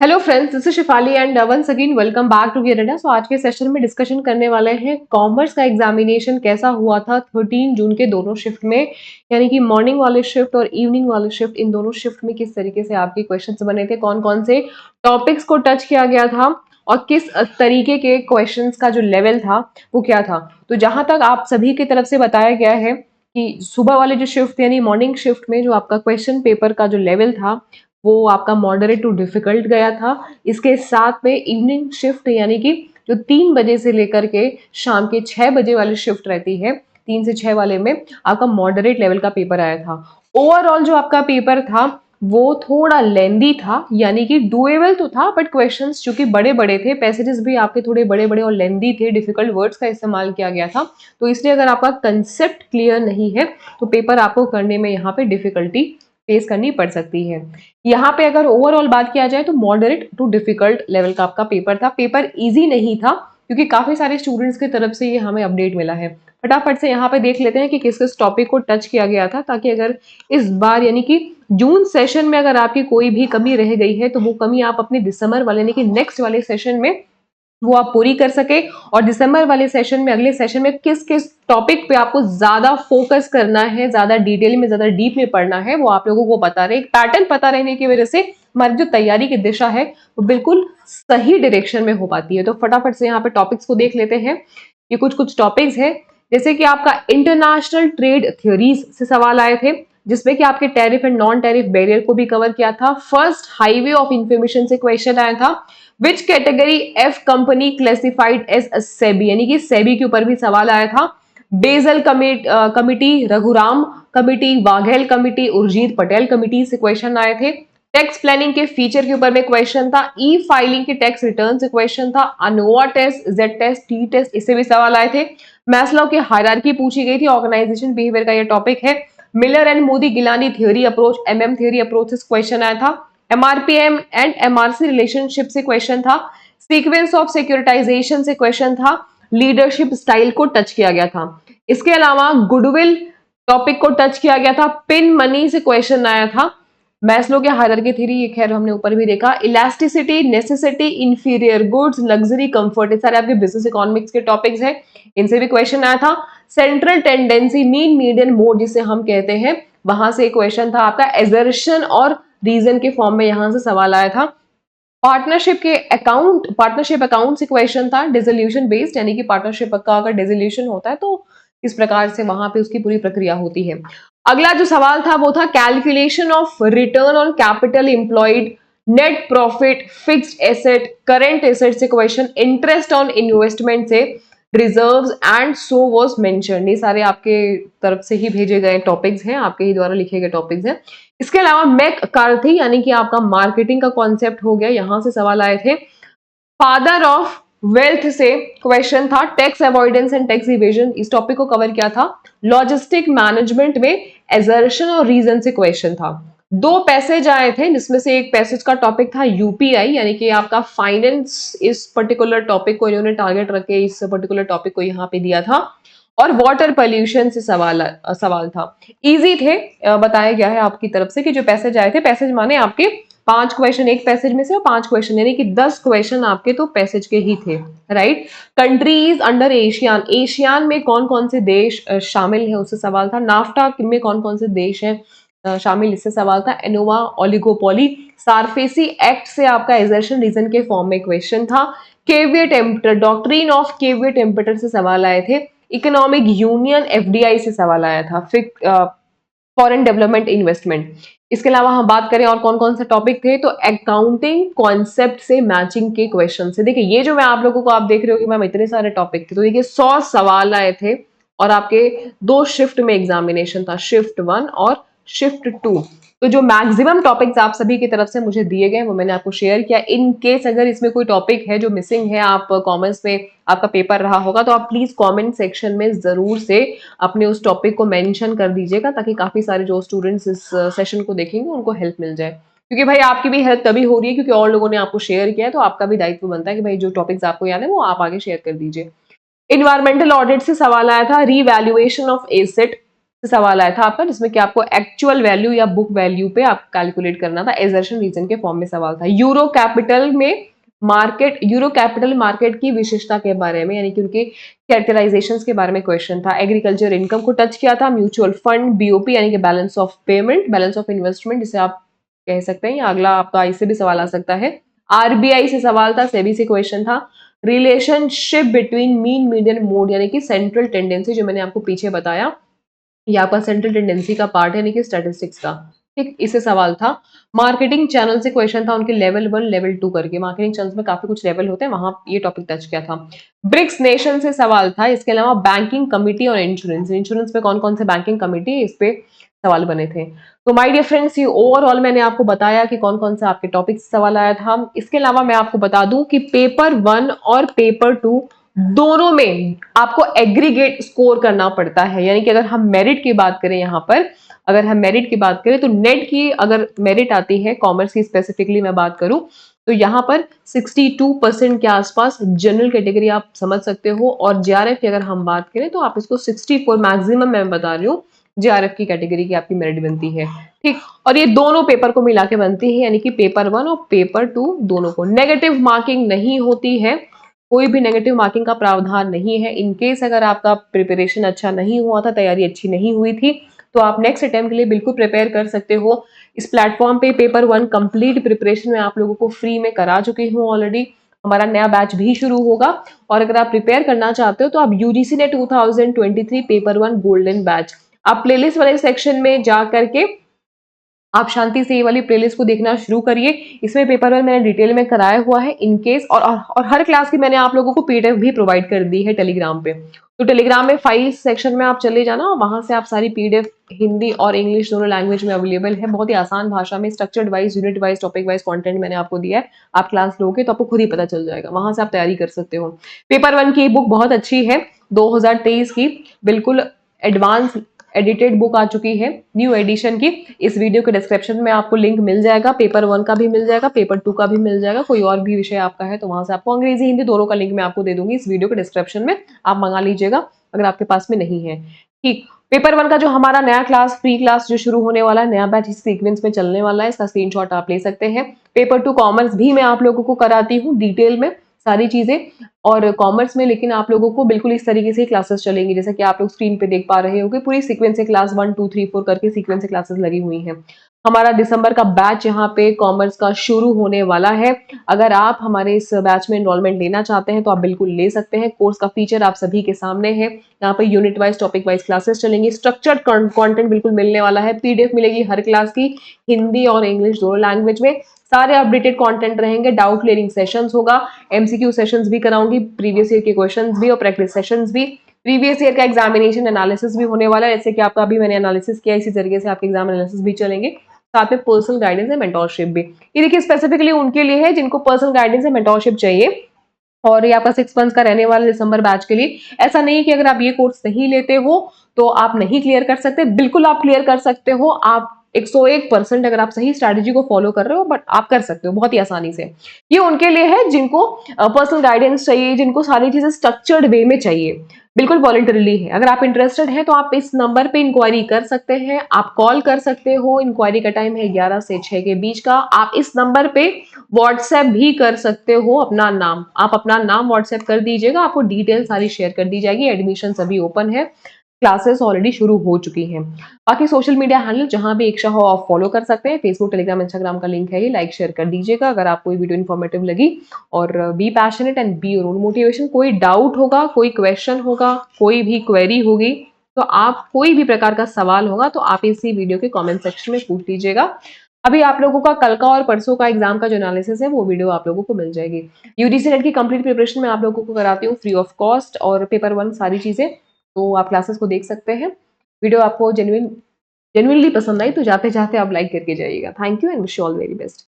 Hello friends, this is Shifali and once again welcome back to gear. So आज के session में discussion करने वाले हैं कॉमर्स का एग्जामिनेशन कैसा हुआ था 13 जून के दोनों शिफ्ट में, यानी कि मॉर्निंग वाले शिफ्ट और इवनिंग वाले शिफ्ट, इन दोनों शिफ्ट में किस तरीके से आपके क्वेश्चंस बने थे, कौन कौन से टॉपिक्स को टच किया गया था और किस तरीके के क्वेश्चंस का जो लेवल था वो क्या था। तो जहां तक आप सभी की तरफ से बताया गया है कि सुबह वाले जो शिफ्ट यानी मॉर्निंग शिफ्ट में जो आपका क्वेश्चन पेपर का जो लेवल था वो आपका मॉडरेट टू डिफिकल्ट गया था। इसके साथ में इवनिंग शिफ्ट यानी कि जो 3 बजे से लेकर के शाम के 6 बजे वाली शिफ्ट रहती है, 3 से 6 वाले में आपका मॉडरेट लेवल का पेपर आया था। ओवरऑल जो आपका पेपर था वो थोड़ा लेंदी था, यानी कि डुएबल तो था बट क्वेश्चंस चूंकि बड़े बड़े थे, पैसेजेस भी आपके थोड़े बड़े बड़े और लेंदी थे, डिफिकल्ट वर्ड्स का इस्तेमाल किया गया था। तो इसलिए अगर आपका कंसेप्ट क्लियर नहीं है तो पेपर आपको करने में यहाँ पे डिफिकल्टी फेस करनी पड़ सकती है। यहाँ पे अगर ओवरऑल बात किया जाए तो मॉडरेट टू डिफिकल्ट लेवल का आपका पेपर था। पेपर इजी नहीं था क्योंकि काफी सारे स्टूडेंट्स की तरफ से ये हमें अपडेट मिला है। फटाफट से यहाँ पे देख लेते हैं कि किस किस टॉपिक को टच किया गया था, ताकि अगर इस बार यानी कि जून सेशन में अगर आपकी कोई भी कमी रह गई है तो वो कमी आप अपने दिसंबर वाले यानी कि नेक्स्ट वाले सेशन में वो आप पूरी कर सके। और दिसंबर वाले सेशन में, अगले सेशन में किस किस टॉपिक पे आपको ज्यादा फोकस करना है, ज्यादा डिटेल में, ज्यादा डीप में पढ़ना है, वो आप लोगों को बता रहे। एक पैटर्न पता रहने की वजह से हमारी जो तैयारी की दिशा है वो बिल्कुल सही डायरेक्शन में हो पाती है। तो फटाफट से यहाँ पे टॉपिक्स को देख लेते हैं। ये कुछ कुछ टॉपिक्स है, जैसे कि आपका इंटरनेशनल ट्रेड थ्योरीज से सवाल आए थे, जिसमें कि आपके tariff and non tariff barrier को भी कवर किया था। फर्स्ट हाईवे ऑफ इंफॉर्मेशन से क्वेश्चन आया था, which category of company classified as SEBI, यानी कि सेबी के ऊपर भी सवाल आया था। Bejal committee, Raghuram committee, Vaghul committee, Urjit Patel committee से क्वेश्चन आए थे। टैक्स प्लानिंग के फीचर के ऊपर में क्वेश्चन था। ई फाइलिंग के टैक्स रिटर्न से क्वेश्चन था। ANOVA test, Z test, T test, इससे भी सवाल आए थे। मैस्लो की हायरार्की पूछी गई थी, ऑर्गेनाइजेशन बिहेवियर का ये टॉपिक है। Miller and Modigliani theory approach, MM theory approach से क्वेश्चन आया था। एमआरपीएम एंड एमआरसी रिलेशनशिप से क्वेश्चन था। सीक्वेंस ऑफ सिक्योरिटाइजेशन से क्वेश्चन था। लीडरशिप स्टाइल को टच किया गया था। इसके अलावा गुडविल टॉपिक को टच किया गया था। पिन मनी से क्वेश्चन आया था। मैस्लो के हायरार्की थ्योरी, ये खैर हमने ऊपर भी देखा। Elasticity, necessity, inferior goods, luxury, comfort, ये सारे आपके बिजनेस इकोनॉमिक्स के टॉपिक्स हैं, इनसे भी क्वेश्चन आया था। Central tendency, mean, median, mode जिसे हम कहते हैं, वहां से क्वेश्चन था आपका। एजर्शन और रीजन के फॉर्म में यहां से सवाल आया था। पार्टनरशिप अकाउंट से क्वेश्चन था। डिसोल्यूशन बेस्ड, यानी कि पार्टनरशिप का अगर डिसोल्यूशन होता है तो इस प्रकार से वहां पे उसकी पूरी प्रक्रिया होती है। अगला जो सवाल था वो था calculation of return on capital employed, net profit, fixed asset, current asset से क्वेश्चन, इंटरेस्ट ऑन इन्वेस्टमेंट से, reserves and so was mentioned. ये सारे आपके तरफ से ही भेजे गए टॉपिक्स हैं, आपके ही द्वारा लिखे गए टॉपिक्स हैं। इसके अलावा मैक कार्थी, यानी कि आपका मार्केटिंग का कॉन्सेप्ट हो गया, यहां से सवाल आए थे। फादर ऑफ वेल्थ से क्वेश्चन था। Tax avoidance and tax evasion, इस टॉपिक को कवर किया था। लॉजिस्टिक मैनेजमेंट में एजर्शन और रीजन से क्वेश्चन था। दो पैसेज आए थे, जिसमें से एक पैसेज का टॉपिक था यूपीआई, यानी कि आपका फाइनेंस, इस पर्टिकुलर टॉपिक को इन्होंने टारगेट रख के इस पर्टिकुलर टॉपिक को यहाँ पे दिया था। और वाटर पॉल्यूशन से सवाल था। इजी थे, बताया गया है आपकी तरफ से कि जो पैसेज आए थे, पैसेज माने आपके 5 क्वेश्चन एक पैसेज में से और 5 क्वेश्चन, यानी कि 10 क्वेश्चन आपके तो पैसेज के ही थे, right. Countries under ASEAN, ASEAN में कौन कौन से देश शामिल है उससे सवाल था। नाफ्टा में कौन कौन से देश हैं शामिल, इससे सवाल था। एनोवा ओलिगोपोली, सारफेसी एक्ट से आपका एजर्शन रीजन के फॉर्म में क्वेश्चन था। केवियट एम्पटर, डॉक्ट्रिन ऑफ केवियट एम्पटर से सवाल आए थे। इकोनॉमिक यूनियन, एफडीआई से सवाल आया था। Foreign development investment. इसके अलावा हम बात करें और कौन कौन से टॉपिक थे, तो अकाउंटिंग कॉन्सेप्ट से मैचिंग के क्वेश्चन से। देखिए ये जो मैं आप लोगों को, आप देख रहे हो कि मैम इतने सारे टॉपिक थे, तो देखिए 100 सवाल आए थे और आपके 2 शिफ्ट में एग्जामिनेशन था, शिफ्ट 1 और शिफ्ट 2। तो जो मैक्सिमम टॉपिक्स आप सभी की तरफ से मुझे दिए गए वो मैंने आपको शेयर किया। इन केस अगर इसमें कोई टॉपिक है जो मिसिंग है, आप कॉमर्स में आपका पेपर रहा होगा, तो आप प्लीज कमेंट सेक्शन में जरूर से अपने उस टॉपिक को मेंशन कर दीजिएगा, ताकि काफी सारे जो स्टूडेंट्स इस सेशन को देखेंगे उनको हेल्प मिल जाए। क्योंकि भाई आपकी भी हेल्प तभी हो रही है क्योंकि और लोगों ने आपको शेयर किया है, तो आपका भी दायित्व बनता है कि भाई जो टॉपिक्स आपको याद है वो आप आगे शेयर कर दीजिए। इन्वायरमेंटल ऑडिट से सवाल आया था। रीवैल्यूएशन ऑफ एसेट, से सवाल आया था आपका, जिसमें कि आपको एक्चुअल वैल्यू या बुक वैल्यू पे आप कैलकुलेट करना था, एजर्शन रीजन के फॉर्म में सवाल था। यूरो कैपिटल मार्केट की विशेषता के बारे में, यानी कि उनके कैरेक्टराइजेशंस के बारे में क्वेश्चन था। एग्रीकल्चर इनकम को टच किया था, म्यूचुअल फंड, बीओपी यानी कि balance of payment, balance of investment जिसे आप कह सकते हैं, या अगला आपका इससे भी सवाल आ सकता है। आरबीआई से सवाल था, सेबी से क्वेश्चन था। Relationship between mean median mode यानी कि सेंट्रल टेंडेंसी, जो मैंने आपको पीछे बताया, ये आपका सेंट्रल टेंडेंसी का पार्ट है, यानी कि स्टैटिस्टिक्स का। ठीक, इससे सवाल था। मार्केटिंग चैनल से क्वेश्चन था, उनके लेवल 1 लेवल 2 करके, मार्केटिंग चैनल्स में काफी कुछ लेवल होते हैं, वहां ये टॉपिक टच किया था। ब्रिक्स नेशन से सवाल था। इसके अलावा बैंकिंग कमिटी और इंश्योरेंस, इंश्योरेंस में कौन कौन से बैंकिंग कमिटी, इस पे सवाल बने थे। तो माय डियर फ्रेंड्स, ये ओवरऑल मैंने आपको बताया कि कौन कौन सा आपके टॉपिक से सवाल आया था। इसके अलावा मैं आपको बता दूं कि पेपर 1 और पेपर 2 दोनों में आपको एग्रीगेट स्कोर करना पड़ता है, यानी कि अगर हम मेरिट की बात करें, यहाँ पर अगर हम मेरिट की बात करें तो नेट की अगर मेरिट आती है, कॉमर्स की स्पेसिफिकली मैं बात करूं, तो यहाँ पर 62% के आसपास जनरल कैटेगरी आप समझ सकते हो, और जेआरएफ की अगर हम बात करें तो आप इसको 64 मैक्सिमम मैं बता रही हूँ, जेआरएफ की कैटेगरी की आपकी मेरिट बनती है। ठीक, और ये दोनों पेपर को मिला के बनती है, यानी कि पेपर 1 और पेपर 2 दोनों को। नेगेटिव मार्किंग नहीं होती है, कोई भी नेगेटिव मार्किंग का प्रावधान नहीं है। इनकेस अगर आपका प्रिपरेशन अच्छा नहीं हुआ था, तैयारी अच्छी नहीं हुई थी, तो आप नेक्स्ट अटेम्प्ट के लिए बिल्कुल प्रिपेयर कर सकते हो। इस प्लेटफॉर्म पे पेपर 1 कंप्लीट प्रिपरेशन में आप लोगों को फ्री में करा चुकी हूँ ऑलरेडी। हमारा नया बैच भी शुरू होगा, और अगर आप प्रिपेयर करना चाहते हो तो आप यूजीसी ने 2023 पेपर 1 गोल्डन बैच, आप प्लेलिस्ट वाले सेक्शन में जा करके आप शांति से ये वाली प्लेलिस्ट को देखना शुरू करिए। इसमें पेपर 1 मैंने डिटेल में कराया हुआ है इनकेस, और हर क्लास की मैंने आप लोगों को पीडीएफ भी प्रोवाइड कर दी है टेलीग्राम पे। तो टेलीग्राम में फाइल सेक्शन में आप चले जाना, और वहां से आप सारी पीडीएफ हिंदी और इंग्लिश दोनों लैंग्वेज में अवेलेबल है, बहुत ही आसान भाषा में, structured wise, unit wise, topic wise content मैंने आपको दिया है। आप क्लास लोगे तो आपको खुद ही पता चल जाएगा, वहां से आप तैयारी कर सकते हो। पेपर 1 की बुक बहुत अच्छी है, 2023 की, बिल्कुल एडवांस एडिटेड बुक आ चुकी है, न्यू एडिशन की। इस वीडियो के डिस्क्रिप्शन में आपको लिंक मिल जाएगा, पेपर 1 का भी मिल जाएगा, पेपर 2 का भी मिल जाएगा। कोई और भी विषय आपका है तो वहां से आपको अंग्रेजी हिंदी दोनों का लिंक मैं आपको दे दूंगी इस वीडियो के डिस्क्रिप्शन में, आप मंगा लीजिएगा अगर आपके पास में नहीं है। ठीक, पेपर 1 का जो हमारा नया क्लास, फ्री क्लास जो शुरू होने वाला है, नया बैच इस सीक्वेंस में चलने वाला है, इसका स्क्रीनशॉट आप ले सकते हैं। पेपर 2 कॉमर्स भी मैं आप लोगों को कराती हूँ डिटेल में सारी चीजें, और कॉमर्स में लेकिन आप लोगों को बिल्कुल इस तरीके से क्लासेस चलेंगी, जैसे कि आप लोग स्क्रीन पे देख पा रहे होंगे, पूरी सीक्वेंस से क्लास 1 2 3 4 करके सीक्वेंस से क्लासेस लगी हुई हैं। हमारा दिसंबर का बैच यहाँ पे कॉमर्स का शुरू होने वाला है। अगर आप हमारे इस बैच में एनरोलमेंट लेना चाहते हैं तो आप बिल्कुल ले सकते हैं। कोर्स का फीचर आप सभी के सामने है, यहाँ पे unit wise, topic wise classes चलेंगी, स्ट्रक्चर्ड कंटेंट बिल्कुल मिलने वाला है, पीडीएफ मिलेगी हर क्लास की, हिंदी और इंग्लिश दोनों लैंग्वेज में, सारे अपडेटेड कंटेंट रहेंगे, डाउट क्लियरिंग सेशंस होगा, एमसीक्यू सेशंस भी कराऊंगी, प्रीवियस ईयर के क्वेश्चंस भी और प्रैक्टिस सेशंस भी, प्रीवियस ईयर का एग्जामिनेशन एनालिसिस भी होने वाला है, जैसे कि आपका अभी मैंने एनालिसिस किया, इसी तरीके से आपके एग्जाम एनालिसिस भी चलेंगे, साथ में पर्सनल गाइडेंस एंड मेंटोरशिप भी। ये देखिए स्पेसिफिकली उनके लिए है जिनको पर्सनल गाइडेंस एंड मेंटोरशिप चाहिए, और ये आपका 6 मंथ्स का रहने वाला दिसंबर बैच के लिए। ऐसा नहीं कि अगर आप ये कोर्स नहीं लेते हो तो आप नहीं क्लियर कर सकते, बिल्कुल आप क्लियर कर सकते हो। आप 101% अगर आप सही स्ट्रैटेजी को फॉलो कर रहे हो, बट आप कर सकते हो बहुत ही आसानी से। ये उनके लिए है जिनको पर्सनल गाइडेंस चाहिए, जिनको सारी चीजें स्ट्रक्चर्ड वे में चाहिए, बिल्कुल वॉलंटरीली है। अगर आप इंटरेस्टेड हैं तो आप इस नंबर पे इंक्वायरी कर सकते हैं, आप कॉल कर सकते हो। इंक्वायरी का टाइम है 11 से 6 के बीच का। आप इस नंबर पे व्हाट्सएप भी कर सकते हो, अपना नाम, आप अपना नाम व्हाट्सएप कर दीजिएगा, आपको डिटेल सारी शेयर कर दी जाएगी। एडमिशन अभी ओपन है, क्लासेस ऑलरेडी शुरू हो चुकी हैं। बाकी सोशल मीडिया हैंडल जहां भी इच्छा हो आप फॉलो कर सकते हैं, फेसबुक, टेलीग्राम, इंस्टाग्राम का लिंक है, ये लाइक शेयर कर दीजिएगा अगर आपको ये वीडियो इन्फॉर्मेटिव लगी। और be passionate and be your own motivation. कोई डाउट होगा, कोई क्वेश्चन होगा, कोई भी क्वेरी होगी, तो आप कोई भी प्रकार का सवाल होगा तो आप इसी वीडियो के कमेंट सेक्शन में पूछ लीजिएगा। अभी आप लोगों का कल का और परसों का एग्जाम का जो एनालिसिस है वो वीडियो आप लोगों को मिल जाएगी। यूजीसी नेट की कंप्लीट प्रिपरेशन में आप लोगों को कराती हूँ फ्री ऑफ कॉस्ट, और पेपर 1 सारी चीजें, तो आप क्लासेस को देख सकते हैं। वीडियो आपको जेन्युइनली पसंद आई तो जाते जाते आप लाइक करके जाइएगा। Thank you and wish you all very best.